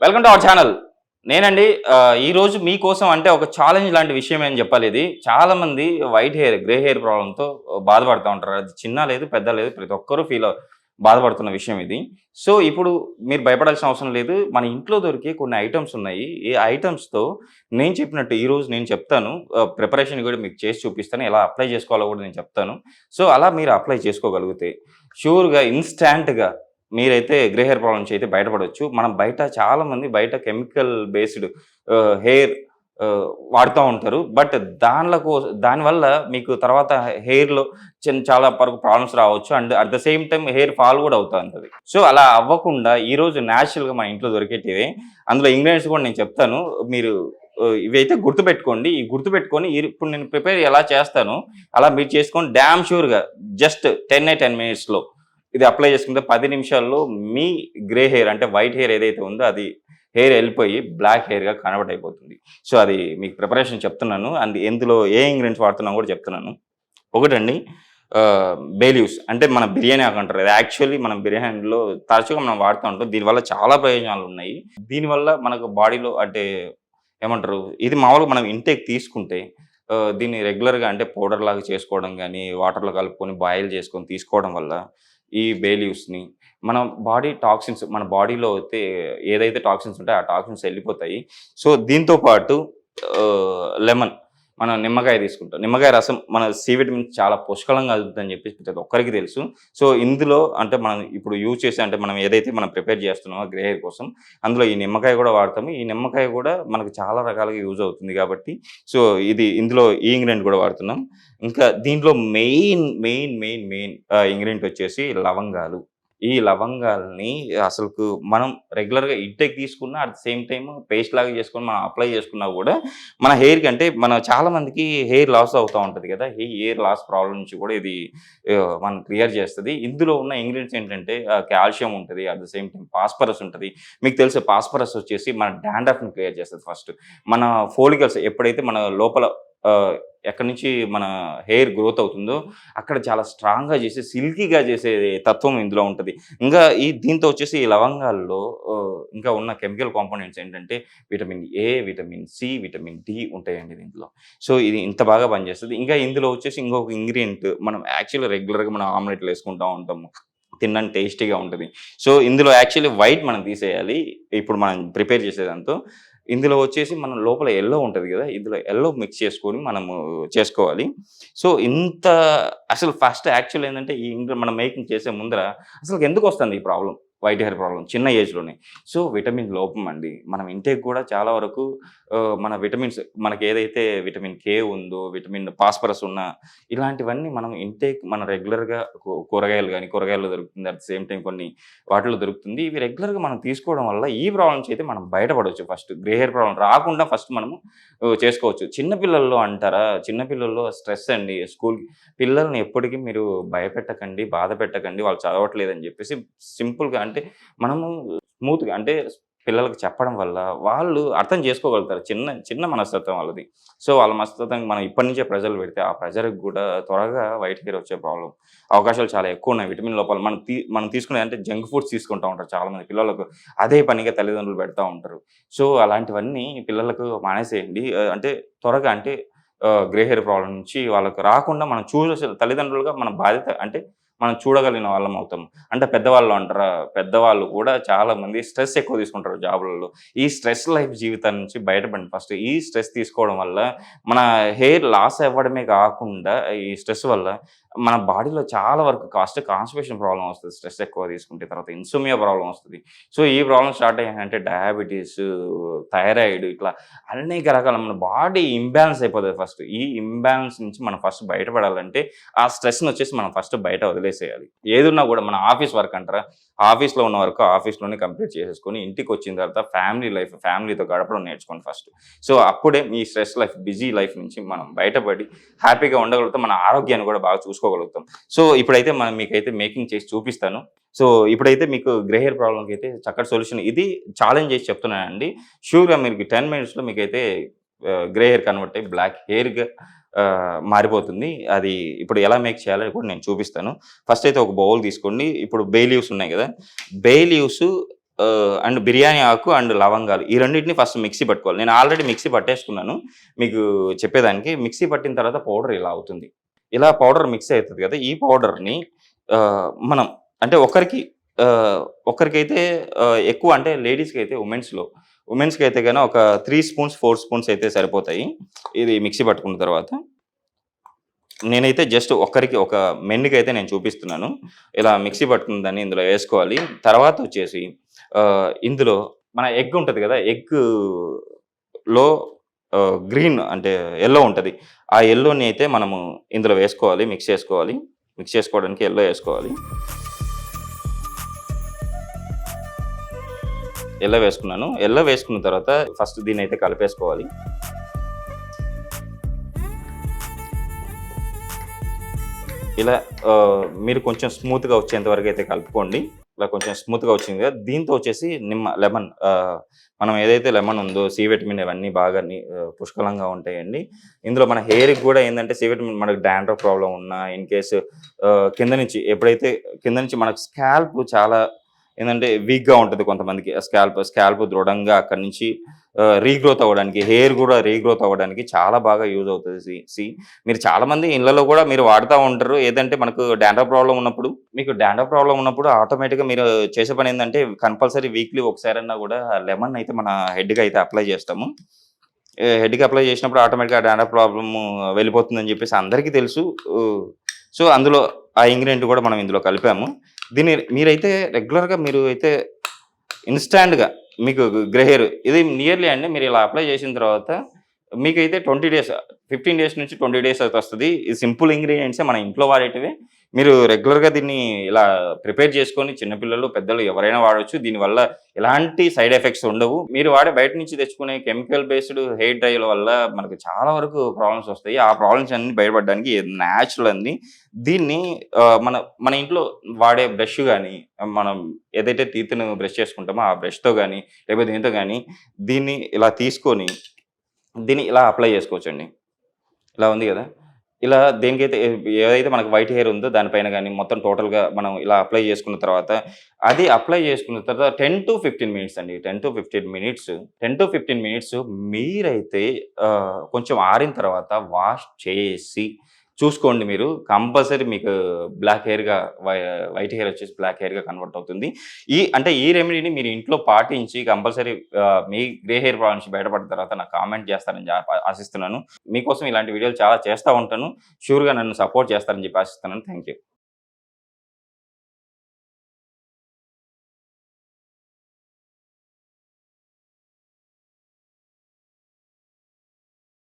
Welcome to our channel. నేనండి ఈరోజు మీకోసం అంటే ఒక ఛాలెంజ్ లాంటి విషయం అని చెప్పాలి ఇది. చాలామంది వైట్ హెయిర్, గ్రే హెయిర్ ప్రాబ్లమ్‌తో బాధపడతా ఉంటారు. అది చిన్న లేదు, పెద్ద లేదు. ప్రతి ఒక్కరు బాధపడుతున్న విషయం ఇది. సో, ఇప్పుడు మీరు భయపడాల్సిన అవసరం లేదు. మన ఇంట్లో దొరికే కొన్ని ఐటెమ్స్ ఉన్నాయి. ఈ ఐటెమ్స్‌తో నేను చెప్పినట్టు ఈరోజు నేను చెప్తాను. ప్రిపరేషన్ కూడా మీకు చేసి చూపిస్తాను. ఎలా అప్లై చేసుకోవాలో కూడా నేను చెప్తాను. సో, అలా మీరు అప్లై చేసుకోగలిగితే ష్యూర్‌గా ఇన్‌స్టాంట్‌గా మీరైతే గ్రే హెయిర్ ప్రాబ్లమ్ నుంచి అయితే బయటపడొచ్చు. మనం చాలామంది బయట కెమికల్ బేస్డ్ హెయిర్ వాడుతా ఉంటారు. బట్ దానివల్ల మీకు తర్వాత హెయిర్‌లో చాలా వరకు ప్రాబ్లమ్స్ రావచ్చు. And at the same time hair fall కూడా అవుతా ఉంటది. సో, అలా అవ్వకుండా ఈరోజు నేచురల్‌గా మన ఇంట్లో దొరికేటివే. అందులో ఇంగ్రీడియెంట్స్ కూడా నేను చెప్తాను. మీరు ఇవైతే గుర్తుపెట్టుకోండి. గుర్తుపెట్టుకొని ఇప్పుడు నేను ప్రిపేర్ ఎలా చేస్తానో అలా మీరు చేసుకొని డామ్ ష్యూర్‌గా జస్ట్ 10 మినిట్స్‌లో ఇది అప్లై చేసుకుంటే 10 నిమిషాల్లో మీ గ్రే హెయిర్ అంటే వైట్ హెయిర్ ఏదైతే ఉందో అది హెయిర్ వెళ్ళిపోయి బ్లాక్ హెయిర్‌గా కన్వర్ట్ అయిపోతుంది. సో, అది మీకు ప్రిపరేషన్ చెప్తున్నాను. అండ్ ఇందులో ఏ ఇంగ్రీడియెంట్స్ వాడుతున్నామో కూడా చెప్తున్నాను. ఒకటండి బే లీవ్స్ అంటే మన బిర్యానీ ఆకు అంటారు. అది యాక్చువల్లీ మనం బిర్యానీలో తరచుగా మనం వాడుతూ ఉంటాం. దీనివల్ల చాలా ప్రయోజనాలు ఉన్నాయి. దీనివల్ల మనకు బాడీలో అంటే ఏమంటారు, ఇది మామూలుగా మనం ఇంటేక్ తీసుకుంటే దీన్ని రెగ్యులర్‌గా అంటే పౌడర్ లాగా చేసుకోవడం గానీ, వాటర్‌లో కలుపుకొని బాయిల్ చేసుకొని తీసుకోవడం వల్ల ఈ బే లీవ్స్‌ని మన బాడీ టాక్సిన్స్ మన బాడీలో అయితే ఏదైతే టాక్సిన్స్ ఉంటాయో ఆ టాక్సిన్స్ వెళ్ళిపోతాయి. సో, దీంతో పాటు లెమన్ మనం నిమ్మకాయ తీసుకుంటాం. నిమ్మకాయ రసం మన సి విటమిన్ చాలా పుష్కలంగా అందుతుందని చెప్పేసి ప్రతి ఒక్కరికి తెలుసు. సో, ఇందులో అంటే మనం ఇప్పుడు యూజ్ చేసే అంటే మనం ఏదైతే మనం ప్రిపేర్ చేస్తున్నామో గ్రే హెయిర్ కోసం అందులో ఈ నిమ్మకాయ కూడా వాడతాము. ఈ నిమ్మకాయ కూడా మనకు చాలా రకాలుగా యూజ్ అవుతుంది కాబట్టి సో, ఇందులో ఈ ఇంగ్రీడియెంట్ కూడా వాడుతున్నాం. ఇంకా దీంట్లో మెయిన్ ఇంగ్రీడియెంట్ వచ్చేసి లవంగాలు. ఈ లవంగాల్ని అసలుకు మనం రెగ్యులర్‌గా ఇంటేక్ తీసుకున్న at the same time paste లాగా చేసుకొని మనం అప్లై చేసుకున్నా కూడా మన హెయిర్‌కి అంటే చాలా మందికి హెయిర్ లాస్ అవుతా ఉంటది కదా! ఈ హెయిర్ లాస్ ప్రాబ్లమ్ నుంచి కూడా ఇది మనకు క్లియర్ చేస్తది. ఇందులో ఉన్న ఇంగ్రీడియెంట్స్ ఏంటంటే కాల్షియం ఉంటది. At the same time phosphorus ఉంటది. మీకు తెలుసు ఫాస్ఫరస్ వచ్చేసి మన డాండ్రఫ్‌ని క్లియర్ చేస్తది ఫస్ట్. మన ఫోలికల్స్ ఎప్పుడైతే మన లోపల ఎక్కడి నుంచి మన హెయిర్ గ్రోత్ అవుతుందో అక్కడ చాలా స్ట్రాంగ్‌గా చేసి, సిల్కీగా చేసే తత్వం ఇందులో ఉంటది. ఇంకా దీంతో వచ్చేసి ఈ లవంగాల్లో ఇంకా ఉన్న కెమికల్ కాంపోనెంట్స్ ఏంటంటే vitamin A, vitamin C, vitamin D ఉంటాయండి దీంట్లో. సో, ఇది ఇంత బాగా పనిచేస్తది. ఇంకా ఇందులో వచ్చేసి ఇంకొక ఇంగ్రీడియెంట్ మనం యాక్చువల్‌గా రెగ్యులర్‌గా మనం ఆమ్లెట్‌లో ఏసుకుంటా ఉంటాము. తినడానికి టేస్టీగా ఉంటది. సో, ఇందులో యాక్చువల్లీ వైట్ మనం తీసేయాలి. ఇప్పుడు మనం ప్రిపేర్ చేసేదాంతో. ఇందులో వచ్చేసి మనం లోపల యెల్లో ఉంటది గదా! ఇందులో యెల్లో మిక్స్ చేసుకొని మనము చేసుకోవాలి. సో, అసలు ఫస్ట్ యాక్చువల్ ఏందంటే మనం మేకింగ్ చేసే ముందర అసలుకెందుకొస్తుంది ఈ ప్రాబ్లమ్? వైట్ హెయిర్ ప్రాబ్లమ్ చిన్న ఏజ్‌లోనే. సో, విటమిన్ లోపం అండి. మనం ఇంటేక్ కూడా చాలా వరకు మన విటమిన్స్ మనకేదైతే విటమిన్ కే ఉందో, విటమిన్ ఫాస్ఫరస్ ఉన్న ఇలాంటివన్నీ మనం మనం రెగ్యులర్‌గా కూరగాయలు గానీ, కూరగాయల్లో దొరుకుతుంది. అట్ ద సేమ్ టైమ్ కొన్ని వాటిలో దొరుకుతుంది. ఇవి రెగ్యులర్‌గా మనం తీసుకోవడం వల్ల ఈ ప్రాబ్లమ్ నుంచి అయితే మనం బయటపడొచ్చు ఫస్ట్. గ్రే హెయిర్ ప్రాబ్లమ్ రాకుండా ఫస్ట్ మనము చేసుకోవచ్చు. చిన్న పిల్లల్లో అంటారా? చిన్న పిల్లల్లో స్ట్రెస్ అండి. పిల్లల్ని ఎప్పటికి మీరు భయపెట్టకండి, బాధ పెట్టకండి. వాళ్ళు చదవట్లేదని జెప్పేసి సింపుల్‌గా అంటే మనము స్మూత్‌గా అంటే పిల్లలకి చెప్పడం వల్ల వాళ్ళు అర్థం చేసుకోగలుగుతారు. చిన్న చిన్న మనస్తత్వం వాళ్ళది. సో, వాళ్ళ మనస్తత్వానికి మనం ఇప్పటి నుంచే ప్రెషర్‌లు పెడితే ఆ ప్రెషర్‌కి గూడా త్వరగా వైట్ హెయిర్ వచ్చే అవకాశాలు చాలా ఎక్కువున్నాయి. విటమిన్ లోపాలు మనం తీసుకునేది అంటే జంక్ ఫుడ్స్ తీసుకుంటా ఉంటారు చాలామంది. పిల్లలకు అదే పనిగా తల్లిదండ్రులు పెడతా ఉంటారు. సో, అలాంటివన్నీ పిల్లలకు మానేసేయండి. అంటే త్వరగా అంటే గ్రే హెయిర్ ప్రాబ్లమ్ నుంచి వాళ్ళకి రాకుండా మనం తల్లిదండ్రులుగా మన బాధ్యత అంటే మనం చూడగలిగిన వాళ్ళం అవుతాం. అంటే పెద్దవాళ్ళు అంటారా? పెద్దవాళ్ళు కూడా చాలామంది స్ట్రెస్ ఎక్కువ తీసుకుంటారు జాబ్‌లలో. ఈ స్ట్రెస్ లైఫ్ జీవితం నుంచి బయటపడండి ఫస్ట్. ఈ స్ట్రెస్ తీసుకోవడం వల్ల మన హెయిర్ లాస్ అవ్వడమే కాకుండా ఈ స్ట్రెస్ వల్ల మన బాడీలో చాలా వరకు కాన్‌స్టిపేషన్ ప్రాబ్లమ్ వస్తది. స్ట్రెస్ ఎక్కువ తీసుకుంటే. తర్వాత ఇన్సోమియా ప్రాబ్లమ్ వస్తది. సో, ఈ ప్రాబ్లమ్ స్టార్ట్ అయ్యాయంటే డయాబెటిస్, థైరాయిడ్ ఇట్లా అనేక రకాల మన బాడీ ఇంబాలెన్స్ అయిపోతది ఫస్ట్. ఈ ఇంబాలెన్స్ నుంచి మనం ఫస్ట్ బయటపడాలంటే ఆ స్ట్రెస్‌నొచ్చేసి మనం ఫస్ట్ బయట వదిలేసేయాలి. ఏదున్నా గూడా మన ఆఫీస్ వర్క్ అంటారా? ఆఫీస్‌లో ఉన్న వర్క్ ఆఫీస్‌లోనే కంప్లీట్ చేసేసుకొని ఇంటికొచ్చిన తర్వాత ఫ్యామిలీతో గడపడం నేర్చుకోండి ఫస్ట్. సో, అప్పుడే మీ స్ట్రెస్ లైఫ్, బిజీ లైఫ్ నుంచి మనం బయటపడి హ్యాపీగా ఉండగలుగుతాం. మన ఆరోగ్యాన్ని కూడా బాగా చూసుకోగలుగుతాం. సో, ఇప్పుడైతే మీకైతే మేకింగ్ చేసి చూపిస్తాను. సో, ఇప్పుడైతే మీకు గ్రే హెయిర్ ప్రాబ్లమ్‌కైతే చక్కటి సొల్యూషన్ ఇది ఛాలెంజ్ చేసి చెప్తున్నానండి. ష్యూర్‌గా మీకు 10 మినిట్స్‌లో మీకైతే గ్రే హెయిర్ కన్వర్ట్ అయ్యి బ్లాక్ హెయిర్‌గా మారిపోతుంది. అది ఇప్పుడు ఎలా మేక్ చేయాలో కూడా నేను చూపిస్తాను. ఫస్ట్ అయితే ఒక బౌల్ తీసుకోండి. ఇప్పుడు బే లీవ్స్ ఉన్నాయి గదా! బే లీవ్స్ అండ్ బిర్యానీ ఆకు అండ్ లవంగాలు ఈ రెండిటిని ఫస్ట్ మిక్సీ పట్టుకోవాలి. నేను ఆల్రెడీ మిక్సీ పట్టేసుకున్నాను. మీకు చెప్పేదానికి మిక్సీ పట్టిన తర్వాత పౌడర్ ఇలా అవుతుంది. ఇలా పౌడర్ మిక్స్ అయితది కదా! ఈ పౌడర్‌ని మనం అంటే ఒకరికైతే ఎక్కువ అంటే లేడీస్‌కైతే ఉమెన్స్‌కైతే గాని ఒక 3 స్పూన్స్, 4 స్పూన్స్ అయితే సరిపోతాయి. ఇది మిక్సీ పట్టుకున్న తర్వాత. నేనైతే జస్ట్ ఒక మెన్‌కైతే నేను చూపిస్తున్నాను. ఇలా మిక్సీ పట్టుకున్న దాన్ని ఇందులో వేసుకోవాలి. తర్వాత వచ్చేసి ఇందులో మన ఎగ్ ఉంటది కదా! ఎగ్‌లో గ్రీన్ అంటే యెల్లో ఉంటది. ఆ యెల్లోని అయితే మనము ఇందులో వేసుకోవాలి. మిక్స్ చేసుకోవాలి. మిక్స్ చేసుకోవడానికి యెల్లో ఏసుకోవాలి. యెల్లో వేసుకున్నాను. యెల్లో వేసుకున్న తర్వాత ఫస్ట్ దీన్నైతే కలిపేసుకోవాలి. ఇలా మీరు కొంచెం స్మూత్‌గా వచ్చేంత వరకైతే కలుపుకోండి. ఇలా కొంచెం స్మూత్‌గా వచ్చింది కదా! దీంతో వచ్చేసి లెమన్ మనం ఏదైతే లెమన్ ఉందో సి విటమిన్ ఇవన్నీ బాగా పుష్కలంగా ఉంటాయండి. ఇందులో మన హెయిర్‌కి కూడా ఏందంటే సి విటమిన్ మనకు డాండ్రఫ్ ప్రాబ్లమ్ ఉన్నా ఇన్ కేస్ కింద నుంచి ఎప్పుడైతే కింద నుంచి మనకు స్కాల్ప్ చాలా ఏందంటే వీక్‌గా ఉంటది కొంతమందికి. స్కాల్ప్ దృఢంగా అక్కడి నుంచి రీగ్రోత్ అవ్వడానికి, హెయిర్ కూడా రీగ్రోత్ అవ్వడానికి చాలా బాగా యూజ్ అవుతది. మీరు చాలామంది ఇళ్లలో కూడా మీరు వాడుతా ఉంటారు. ఏదంటే మనకు డాండ్రఫ్ ప్రాబ్లమ్ ఉన్నప్పుడు ఆటోమేటిక్‌గా మీరు చేసే పని ఏందంటే కంపల్సరీ వీక్లీ ఒకసారన్నా కూడా లెమన్ అయితే మన హెడ్‌కి అయితే అప్లై చేస్తాము. హెడ్‌కి అప్లై చేసినప్పుడు ఆటోమేటిక్‌గా డాండ్రఫ్ ప్రాబ్లమ్ వెళ్ళిపోతుందని చెప్పేసి అందరికీ తెలుసు. సో, అందులో ఆ ఇంగ్రీడియెంట్ కూడా మనం ఇందులో కలిపాము. దీన్ని మీరైతే రెగ్యులర్‌గా మీరు అయితే ఇన్‌స్టాంట్‌గా మీకు గ్రే హెయిర్ ఇది నియర్లీ అండి మీరు ఇలా అప్లై చేసిన తర్వాత మీకైతే 20 డేస్ 15 డేస్ నుంచి 20 డేస్ అయితే వస్తది. ఈ సింపుల్ ఇంగ్రీడియెంట్సే మన ఇంట్లో వాడేటివే. మీరు రెగ్యులర్‌గా దీన్ని ఇలా ప్రిపేర్ చేసుకొని చిన్న పిల్లలు, పెద్దలు ఎవరైనా వాడొచ్చు. దీనివల్ల ఎలాంటి సైడ్ ఎఫెక్ట్స్ ఉండవు. మీరు వాడే బయట నుంచి తెచ్చుకునే కెమికల్ బేస్డ్ హెయిర్ డ్రైల వల్ల మనకు చాలా వరకు ప్రాబ్లమ్స్ వస్తాయి. ఆ ప్రాబ్లమ్స్ అన్నీ బయటపడడానికి నేచురల్ అండి. దీన్ని మన మన ఇంట్లో వాడే బ్రష్ గాని, మనం ఏదైతే టీత్‌ని బ్రష్ చేసుకుంటామో ఆ బ్రష్‌తో గాని, లేకపోతే దీనితో గాని దీన్ని ఇలా తీసుకొని దీన్ని ఇలా అప్లై చేసుకోవచ్చండి. ఇలా ఉంది గదా! ఇలా దేనికైతే ఏదైతే మనకు వైట్ హెయిర్ ఉందో దానిపైన గాని మొత్తం టోటల్‌గా మనం ఇలా అప్లై చేసుకున్న తర్వాత, అది అప్లై చేసుకున్న తర్వాత 10-15 మినిట్స్ అండి. 10-15 మినిట్స్ మీరైతే కొంచెం ఆరిన తర్వాత వాష్ చేసి చూసుకోండి మీరు. కంపల్సరీ మీకు బ్లాక్ హెయిర్‌గా వైట్ హెయిర్ వచ్చేసి బ్లాక్ హెయిర్‌గా కన్వర్ట్ అవుతుంది. ఈ రెమెడీని మీరు ఇంట్లో పాటించి కంపల్సరీ మీ గ్రే హెయిర్ ప్రాబ్లమ్ నుంచి బయటపడిన తర్వాత నాకు కామెంట్ చేస్తారని ఆశిస్తున్నాను. మీకోసం ఇలాంటి వీడియోలు చాలా చేస్తా ఉంటాను. ష్యూర్‌గా నన్ను సపోర్ట్ చేస్తారని చెప్పి ఆశిస్తున్నాను. Thank you.